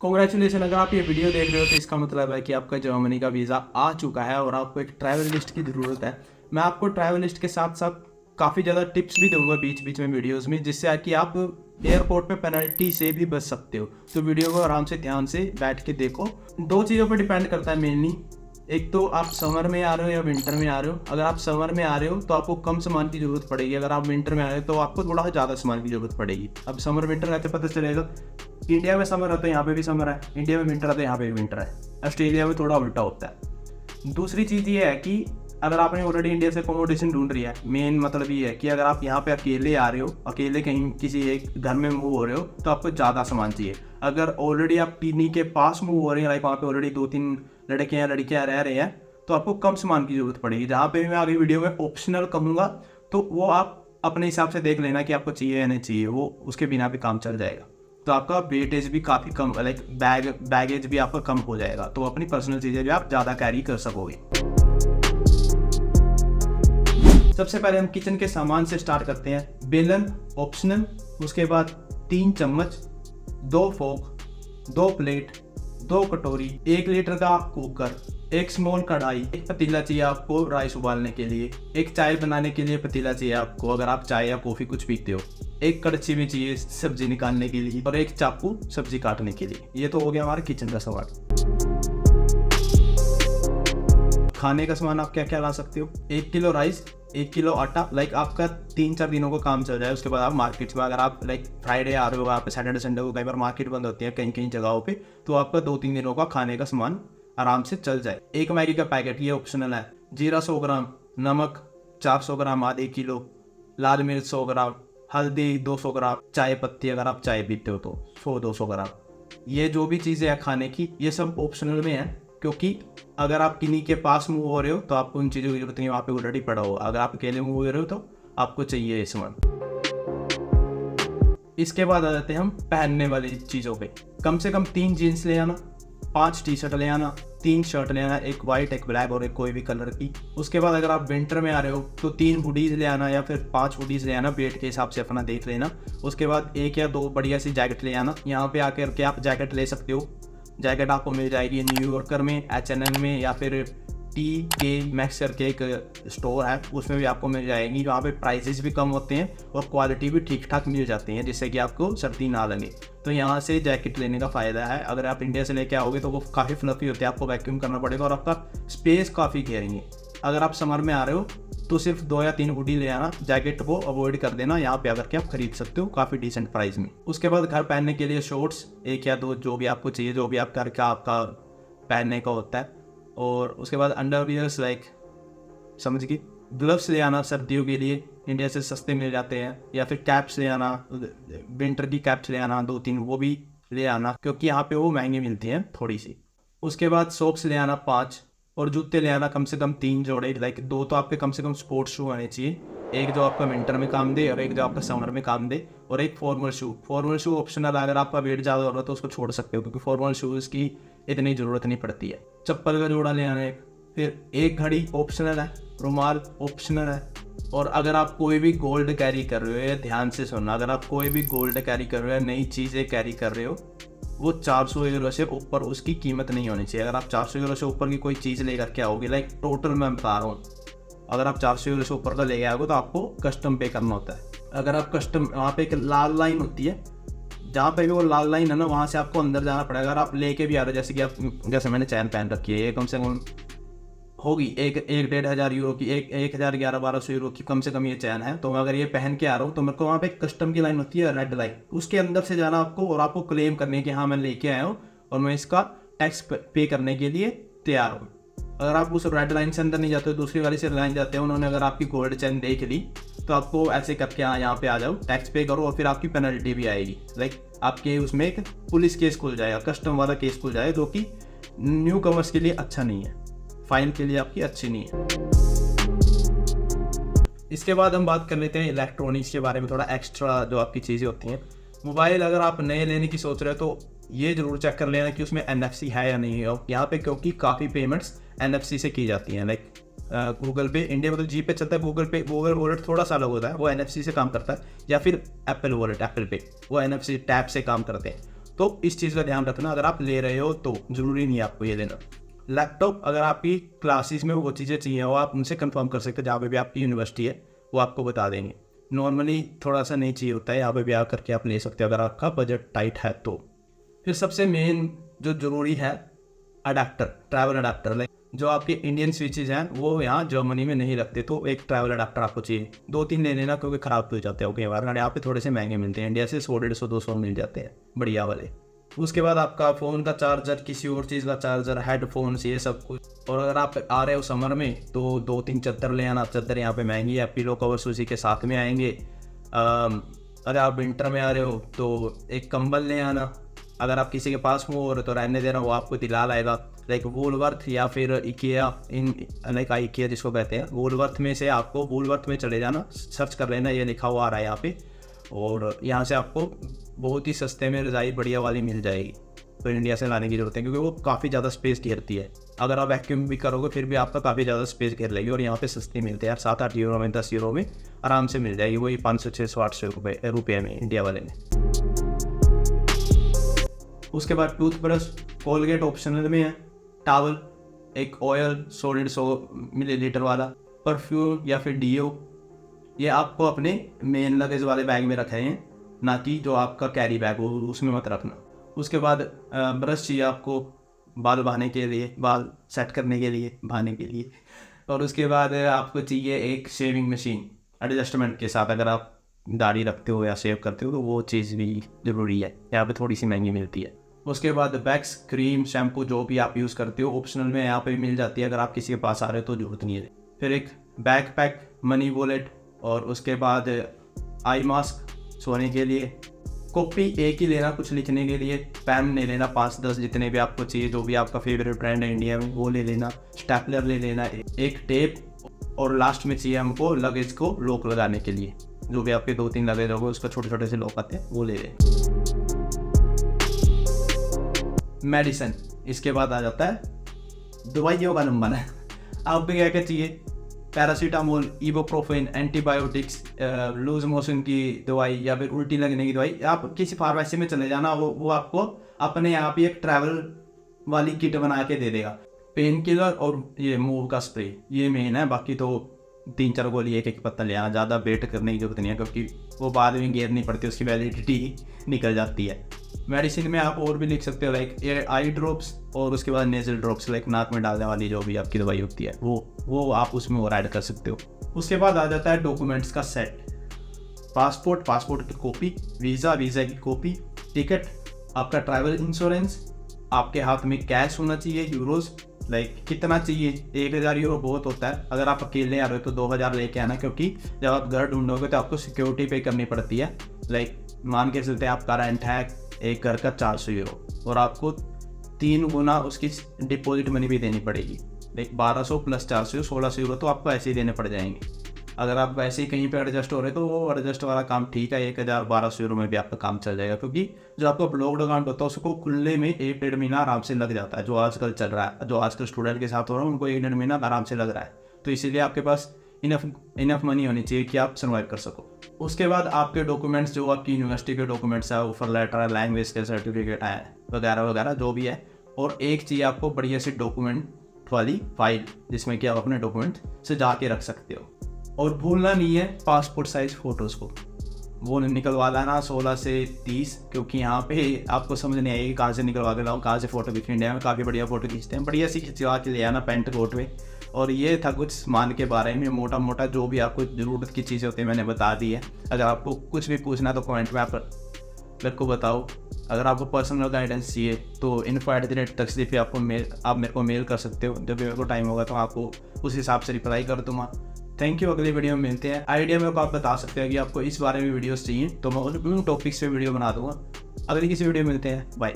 Congratulation, अगर आप ये वीडियो देख रहे हो तो इसका मतलब है कि आपका जर्मनी का वीज़ा आ चुका है और आपको एक ट्रैवल लिस्ट की ज़रूरत है। मैं आपको ट्रैवल लिस्ट के साथ साथ काफ़ी ज़्यादा टिप्स भी दूंगा बीच बीच में वीडियोस में, जिससे कि आप एयरपोर्ट पे पेनल्टी से भी बच सकते हो। तो वीडियो को आराम से ध्यान से बैठ के देखो। दो चीज़ों पर डिपेंड करता है मेनली। एक तो आप समर में आ रहे हो या विंटर में आ रहे हो। अगर आप समर में आ रहे हो तो आपको कम सामान की ज़रूरत पड़ेगी। अगर आप विंटर में आ रहे हो तो आपको थोड़ा ज़्यादा सामान की ज़रूरत पड़ेगी। अब समर विंटर रहते पता चलेगा। इंडिया में समर है तो यहाँ पे भी समर है, इंडिया में विंटर है तो यहाँ पे भी विंटर है। ऑस्ट्रेलिया में थोड़ा उल्टा होता है। दूसरी चीज़ ये है कि अगर आपने ऑलरेडी इंडिया से अकोमोडेशन ढूंढ रही है, मेन मतलब ये है कि अगर आप यहाँ पे अकेले आ रहे हो, अकेले कहीं किसी एक घर में मूव हो रहे हो, तो आपको ज़्यादा सामान चाहिए। अगर ऑलरेडी आप किन्हीं के पास मूव हो रहे हैं, लाइक वहाँ पे ऑलरेडी 2-3 लड़के या लड़कियाँ रह रहे हैं, तो आपको कम सामान की ज़रूरत पड़ेगी। जहाँ पे मैं आगे वीडियो में ऑप्शनल कहूँगा तो वो आप अपने हिसाब से देख लेना कि आपको चाहिए या नहीं चाहिए, वो उसके बिना भी काम चल जाएगा। तो आपका वेटेज भी काफ़ी कम, लाइक बैगेज भी आपका कम हो जाएगा। तो अपनी पर्सनल चीज़ें भी आप ज़्यादा कैरी कर सकोगे। सबसे पहले हम किचन के सामान से स्टार्ट करते हैं। बेलन ऑप्शनल, उसके बाद 3 चम्मच, 2 फोक, 2 प्लेट, 2 कटोरी, 1 लीटर का कुकर, 1 स्मॉल कढ़ाई, 1 पतीला चाहिए आपको राइस उबालने के लिए, 1 चाय बनाने के लिए पतीला चाहिए आपको अगर आप चाय या कॉफ़ी कुछ पीते हो, 1 कड़छी भी चाहिए सब्जी निकालने के लिए और 1 चाकू सब्जी काटने के लिए। ये तो हो गया हमारा किचन का सामान। खाने का सामान आप क्या क्या ला सकते हो? 1 किलो राइस, 1 किलो आटा, लाइक आपका 3-4 दिनों का काम चल जाए। उसके बाद आप मार्केट में, अगर आप लाइक फ्राइडे आ रहे हो, आप सैटरडे संडे को कई बार मार्केट बंद होती है कहीं कहीं जगहों पे, तो आपका 2-3 दिनों का खाने का सामान आराम से चल जाए। 1 मैगी का पैकेट, ये ऑप्शनल है। जीरा 100 ग्राम, नमक 400 ग्राम आधे किलो, लाल मिर्च 100 ग्राम, हल्दी 200 ग्राम, चाय पत्ती अगर आप चाय पीते हो तो 100-200 ग्राम। ये जो भी चीज़ें हैं खाने की, ये सब ऑप्शनल में है, क्योंकि अगर आप किन्हीं के पास मूव हो रहे हो तो आपको उन चीज़ों की जरूरत नहीं, वहाँ पे ऑलरेडी पड़ा हो। अगर आप अकेले मूव हो रहे हो तो आपको चाहिए ये सामान। इसके बाद आ जाते हैं हम पहनने वाली चीज़ों पे। कम से कम 3 जीन्स ले आना, 5 टी शर्ट ले आना, 3 शर्ट ले आना, 1 वाइट, 1 ब्लैक और 1 कोई भी कलर की। उसके बाद अगर आप विंटर में आ रहे हो तो 3 हुडीज़ ले आना या फिर 5 हुडीज़ ले आना, वेट के हिसाब से अपना देख लेना। उसके बाद 1 या 2 बढ़िया सी जैकेट ले आना। यहाँ पे आकर के आप जैकेट ले सकते हो। जैकेट आपको मिल जाएगी न्यूयॉर्कर में, H&M में, या फिर TK Maxx करके एक स्टोर है, उसमें भी आपको मिल जाएगी। वहाँ पे प्राइसेस भी कम होते हैं और क्वालिटी भी ठीक ठाक मिल जाती है, जिससे कि आपको सर्दी ना लगे। तो यहाँ से जैकेट लेने का फ़ायदा है। अगर आप इंडिया से लेके आओगे तो वो काफ़ी फ्लफी होते हैं, आपको वैक्यूम करना पड़ेगा और आपका स्पेस काफ़ी घेरेंगे। अगर आप समर में आ रहे हो तो सिर्फ 2 या 3 हुडी ले आना, जैकेट को अवॉइड कर देना। यहाँ पे आकर के आप खरीद सकते हो काफ़ी डिसेंट प्राइस में। उसके बाद घर पहनने के लिए शॉर्ट्स 1 या 2 जो भी आपको चाहिए, जो भी आप घर का आपका पहनने का होता है। और उसके बाद अंडरवियर्स, लाइक समझ गई। ग्लव्स ले आना सर्दियों के लिए, इंडिया से सस्ते मिल जाते हैं। या फिर कैप्स ले आना, विंटर की कैप्स ले आना 2-3, वो भी ले आना, क्योंकि यहाँ पे वो महंगी मिलती हैं थोड़ी सी। उसके बाद सॉक्स ले आना 5 और जूते ले आना कम से कम 3 जोड़े, लाइक 2 तो आपके कम से कम स्पोर्ट्स शू आने चाहिए, 1 जो आपका विंटर में काम दे और 1 जो आपका समर में काम दे, और 1 फॉर्मल शू। फॉर्मल शू ऑप्शनल, अगर आपका वेट ज़्यादा हो रहा है तो उसको छोड़ सकते हो, क्योंकि फॉर्मल शूज़ की इतनी ज़रूरत नहीं पड़ती है। चप्पल का जोड़ा ले आना 1, फिर 1 घड़ी ऑप्शनल है, रुमाल ऑप्शनल है। और अगर आप कोई भी गोल्ड कैरी कर रहे हो, ये ध्यान से सुनना, अगर आप कोई भी गोल्ड कैरी कर रहे हो, नई चीज़ें कैरी कर रहे हो, वो 400 यूरो से ऊपर उसकी कीमत नहीं होनी चाहिए। अगर आप 400 यूरो से ऊपर की कोई चीज़ लेकर के आओगे, लाइक टोटल मैं बता रहा हूँ, अगर आप 400 यूरो से ऊपर का ले आओगे तो आपको कस्टम पे करना होता है। अगर आप कस्टम, वहाँ पे एक लाल लाइन होती है, जहाँ पे भी वो लाल लाइन है ना, वहाँ से आपको अंदर जाना पड़ेगा। अगर आप लेके भी आ रहे हो, जैसे कि आप, जैसे मैंने चैन पहन रखी है, ये कम से कम होगी 1-1.5 यूरो की, 1,011-1,200 यूरो की कम से कम ये चैन है। तो अगर ये पहन के आ रहा हूँ तो मेरे को वहाँ पे कस्टम की लाइन होती है, रेड लाइन, उसके अंदर से जाना आपको, और आपको क्लेम करने कि हाँ मैं लेके आया हूँ और मैं इसका टैक्स पे करने के लिए तैयार हूँ। अगर आप उस रेड लाइन से अंदर नहीं जाते हो, दूसरी वाली से लाइन जाते हो, उन्होंने अगर आपकी गोल्ड चैन देख ली तो आपको ऐसे करके यहाँ पे आ जाओ, टैक्स पे करो और फिर आपकी पेनल्टी भी आएगी। लाइक आपके उसमें एक पुलिस केस खुल जाएगा, कस्टम वाला केस खुल जाएगा, जो कि न्यू कमर्स के लिए अच्छा नहीं है, फाइन के लिए आपकी अच्छी नहीं है। इसके बाद हम बात कर लेते हैं इलेक्ट्रॉनिक्स के बारे में, थोड़ा एक्स्ट्रा जो आपकी चीज़ें होती हैं। मोबाइल अगर आप नए लेने की सोच रहे हो तो ये ज़रूर चेक कर लेना कि उसमें NFC है या नहीं है यहाँ पे, क्योंकि काफ़ी पेमेंट्स NFC से की जाती हैं। लाइक गूगल पे, इंडिया में तो जी पे चलता है, गूगल वॉलेट थोड़ा सा अलग होता है, वो NFC से काम करता है, या फिर एप्पल वॉलेट, एप्पल पे, वो NFC टैप से काम करते हैं। तो इस चीज़ का ध्यान रखना, अगर आप ले रहे हो तो ज़रूरी नहीं है आपको ये लेना। लैपटॉप अगर आपकी क्लासेस में वो चीज़ें चाहिए वो आप उनसे कंफर्म कर सकते हैं, जहाँ पे भी आपकी यूनिवर्सिटी है वो आपको बता देंगे। नॉर्मली थोड़ा सा नहीं चाहिए होता है, यहाँ पे भी आकर के आप ले सकते हो अगर आपका बजट टाइट है तो। फिर सबसे मेन जो ज़रूरी है अडाप्टर, ट्रैवल अडाप्टर। लाइक जो आपके इंडियन स्विचेज हैं वो यहाँ जर्मनी में नहीं लगते, तो एक ट्रैवल अडाप्टर आपको चाहिए। 2-3 ले लेना क्योंकि ख़राब तो हो जाते हैं कई बार, यहाँ पे थोड़े से महंगे मिलते हैं, इंडिया से 100-150-200 मिल जाते हैं बढ़िया वाले। उसके बाद आपका फ़ोन का चार्जर, किसी और चीज़ का चार्जर, हेडफोन्स, ये सब कुछ। और अगर आप आ रहे हो समर में तो 2-3 चद्दर ले आना। चद्दर यहाँ पे महंगी है, पिलो कवर्स उसी के साथ में आएंगे। अगर आप विंटर में आ रहे हो तो एक कंबल ले आना। अगर आप किसी के पास हो और तो रहने देना, वो आपको दिला लाएगा। लाइक वूलवर्थ या फिर इकिया, लाइक इकिया जिसको कहते हैं, वूलवर्थ में से आपको, वूलवर्थ में चले जाना, सर्च कर लेना, ये लिखा हुआ आ रहा है यहाँ पे, और यहाँ से आपको बहुत ही सस्ते में रज़ाई बढ़िया वाली मिल जाएगी। तो इंडिया से लाने की ज़रूरत है क्योंकि वो काफ़ी ज़्यादा स्पेस घेरती है। अगर आप वैक्यूम भी करोगे फिर भी आपका काफ़ी ज़्यादा स्पेस घेर लेगी, और यहाँ पे सस्ती मिलते हैं यार, 7-8 यूरो में, 10 यूरो में आराम से मिल जाएगी, वही 500-600-800 रुपये में इंडिया वाले में। उसके बाद टूथब्रश, कोलगेट ऑप्शनल में है, टावल, एक ऑयल सॉलिड 100 मिलीलीटर वाला, परफ्यूम या फिर डीओ, ये आपको अपने मेन लगेज वाले बैग में रखे हैं, ना कि जो आपका कैरी बैग हो उसमें मत रखना। उसके बाद ब्रश चाहिए आपको बाल बहाने के लिए, बाल सेट करने के लिए, बहाने के लिए। और उसके बाद आपको चाहिए एक शेविंग मशीन एडजस्टमेंट के साथ, अगर आप दाढ़ी रखते हो या शेव करते हो तो वो चीज़ भी ज़रूरी है, यहाँ पे थोड़ी सी महंगी मिलती है। उसके बाद वैक्स, क्रीम, शैम्पू जो भी आप यूज़ करते हो ऑप्शनल में यहाँ पे मिल जाती है, अगर आप किसी के पास आ रहे हो तो ज़रूरत नहीं है। फिर एक बैकपैक, मनी वॉलेट, और उसके बाद आई मास्क सोने के लिए, कॉपी एक ही लेना कुछ लिखने के लिए, पेन ले लेना 5-10 जितने भी आपको चाहिए, जो भी आपका फेवरेट ब्रांड है इंडिया में वो ले लेना, स्टेपलर ले लेना, एक टेप, और लास्ट में चाहिए हमको लगेज को लॉक लगाने के लिए, जो भी आपके 2-3 लगेज होंगे उसका छोटे छोटे से लॉक आते हैं वो ले लें। मेडिसिन, इसके बाद आ जाता है दवाइयों का नंबर है। आपको क्या क्या चाहिए, paracetamol, ibuprofen, antibiotics, loose motion की दवाई या फिर उल्टी लगने की दवाई। आप किसी फार्मेसी में चले जाना, वो आपको अपने आप ही एक ट्रैवल वाली किट बना के दे देगा। पेन किलर और ये मूव का स्प्रे, ये मेन है, बाकी तो 3-4 गोली एक पत्ता ले आना, ज़्यादा वेट करने की जरूरत नहीं है क्योंकि वो बाद में घेरनी पड़ती है, उसकी वैलिडिटी निकल जाती है। मेडिसिन में आप और भी लिख सकते हो, लाइक आई ड्रॉप्स, और उसके बाद नेजल ड्रॉप्स, लाइक नाक में डालने वाली जो भी आपकी दवाई होती है वो आप उसमें और ऐड कर सकते हो। उसके बाद आ जाता है डॉक्यूमेंट्स का सेट, पासपोर्ट की कॉपी, वीज़ा की कॉपी, टिकट, आपका ट्रैवल इंश्योरेंस, आपके हाथ में कैश होना चाहिए, यूरोज, लाइक कितना चाहिए, 1000 यूरो बहुत होता है। अगर आप अकेले आ रहे हो तो 2000 लेके आना, क्योंकि जब आप घर ढूंढोगे तो आपको सिक्योरिटी पे करनी पड़ती है। लाइक मान के चलते आपका रेंट है एक घर का 400 यूरो, और आपको 3 गुना उसकी डिपॉजिट मनी भी देनी पड़ेगी। लाइक 1200 प्लस 400, 1600 यूरो तो आपको ऐसे ही देने पड़ जाएंगे। अगर आप वैसे ही कहीं पे एडजस्ट हो रहे तो वो एडजस्ट वाला काम ठीक है, 1000-1200 यूरो में भी आपका काम चल जाएगा, क्योंकि जो आपका ब्लॉक्ड अकाउंट होता है उसको खुलने में 1-1.5 महीना आराम से लग जाता है। जो आजकल चल रहा है, जो आजकल स्टूडेंट के साथ हो रहा है उनको 1-1.5 महीना आराम से लग रहा है, तो इसीलिए आपके पास इनफ मनी होनी चाहिए कि आप सर्वाइव कर सको। उसके बाद आपके डॉक्यूमेंट्स, जो आपकी यूनिवर्सिटी के डॉक्यूमेंट्स है, ऑफर लेटर है, लैंग्वेज के सर्टिफिकेट है, वगैरह वगैरह जो भी है, और एक चाहिए आपको बढ़िया सी डॉक्यूमेंट वाली फाइल जिसमें कि आप अपने डॉक्यूमेंट से जाके रख सकते हो। और भूलना नहीं है पासपोर्ट साइज फ़ोटोज़ को, वो निकलवा लाना 16 से 30, क्योंकि यहाँ पे आपको समझ नहीं आएगी कहाँ से निकलवा के लाओ, कहाँ से फ़ोटो खींच। इंडिया में काफ़ी बढ़िया फ़ोटो खींचते हैं, बढ़िया सी खिंचवा के ले आना पैंट कोट में। और ये था कुछ सामान के बारे में मोटा मोटा, जो भी आपको ज़रूरत की चीज़ें होती है मैंने बता दी है। अगर आपको कुछ भी पूछना है तो कमेंट में आप मेरे को बताओ। अगर आपको पर्सनल गाइडेंस चाहिए तो info@tuxdeep पे आप मेरे को मेल कर सकते हो, जब भी मेरे को टाइम होगा तो आपको उस हिसाब से रिप्लाई कर दूँगा। थैंक यू, अगली वीडियो में मिलते हैं। आइडिया मेरे को आप बता सकते हैं कि आपको इस बारे में वीडियोस चाहिए तो मैं उन टॉपिक्स पे वीडियो बना दूंगा। अगली किसी वीडियो में मिलते हैं, बाय।